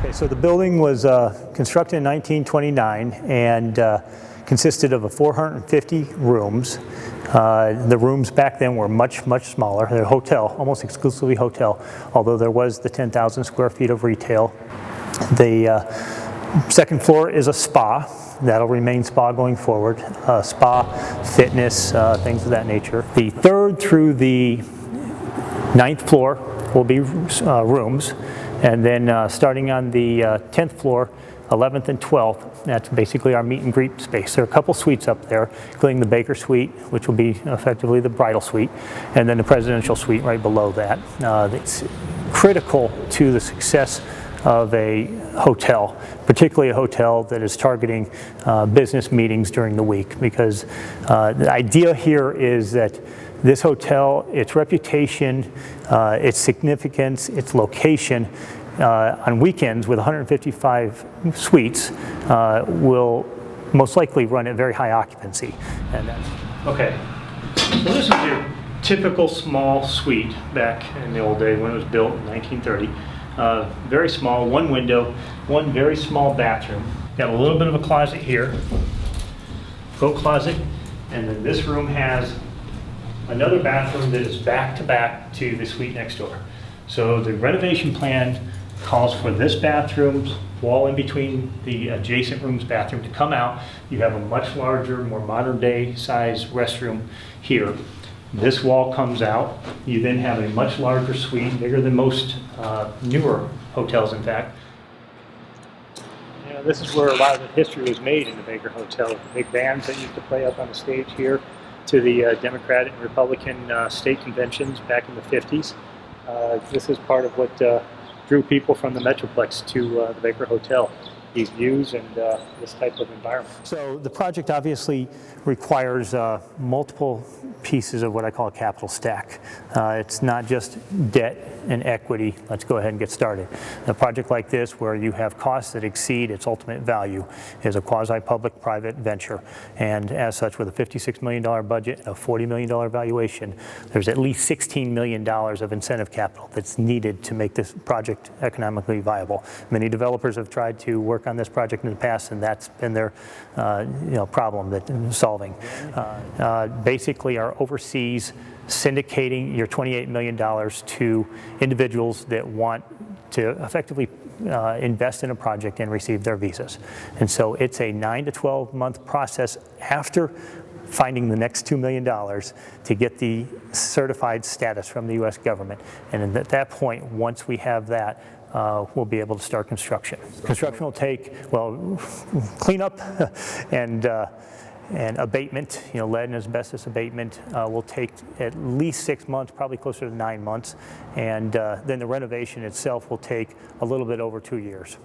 Okay, so the building was constructed in 1929 and consisted of 450 rooms. The rooms back then were much smaller. They're a hotel, almost exclusively hotel, although there was the 10,000 square feet of retail. The second floor is a spa. That'll remain spa going forward. Spa, fitness, things of that nature. The third through the ninth floor will be rooms. And then starting on the 10th floor, 11th and 12th, that's basically our meet and greet space. There are a couple suites up there, including the Baker Suite, which will be effectively the bridal suite, and then the presidential suite right below that. It's critical to the success of a hotel, particularly a hotel that is targeting business meetings during the week, because the idea here is that this hotel, its reputation, its significance, its location, on weekends with 155 suites will most likely run at very high occupancy. And that's okay. So this is your typical small suite back in the old day when it was built in 1930. Very small, one window, one very small bathroom. Got a little bit of a closet here, coat closet, and then this room has another bathroom that is back to back to the suite next door. So the renovation plan calls for this bathroom's wall in between the adjacent room's bathroom to come out. You have a much larger, more modern day size restroom here. This wall comes out. You then have a much larger suite, bigger than most newer hotels, in fact. You know, this is where a lot of the history was made in the Baker Hotel. The big bands that used to play up on the stage here, to the Democratic and Republican state conventions back in the 50s. This is part of what drew people from the Metroplex to the Baker Hotel, these views and this type of environment. So the project obviously requires multiple pieces of what I call a capital stack. It's not just debt and equity. Let's go ahead and get started. A project like this, where you have costs that exceed its ultimate value, is a quasi-public-private venture. And as such, with a $56 million budget, a $40 million valuation, there's at least $16 million of incentive capital that's needed to make this project economically viable. Many developers have tried to work on this project in the past, and that's been their problem that solving. Basically, our overseas syndicating your $28 million to individuals that want to effectively invest in a project and receive their visas. And so it's a 9 to 12 month process after finding the next $2 million to get the certified status from the U.S. government. And at that point, once we have that, we'll be able to start construction. Construction will take, well, cleanup and abatement, lead and asbestos abatement will take at least 6 months, probably closer to 9 months. And then the renovation itself will take a little bit over 2 years.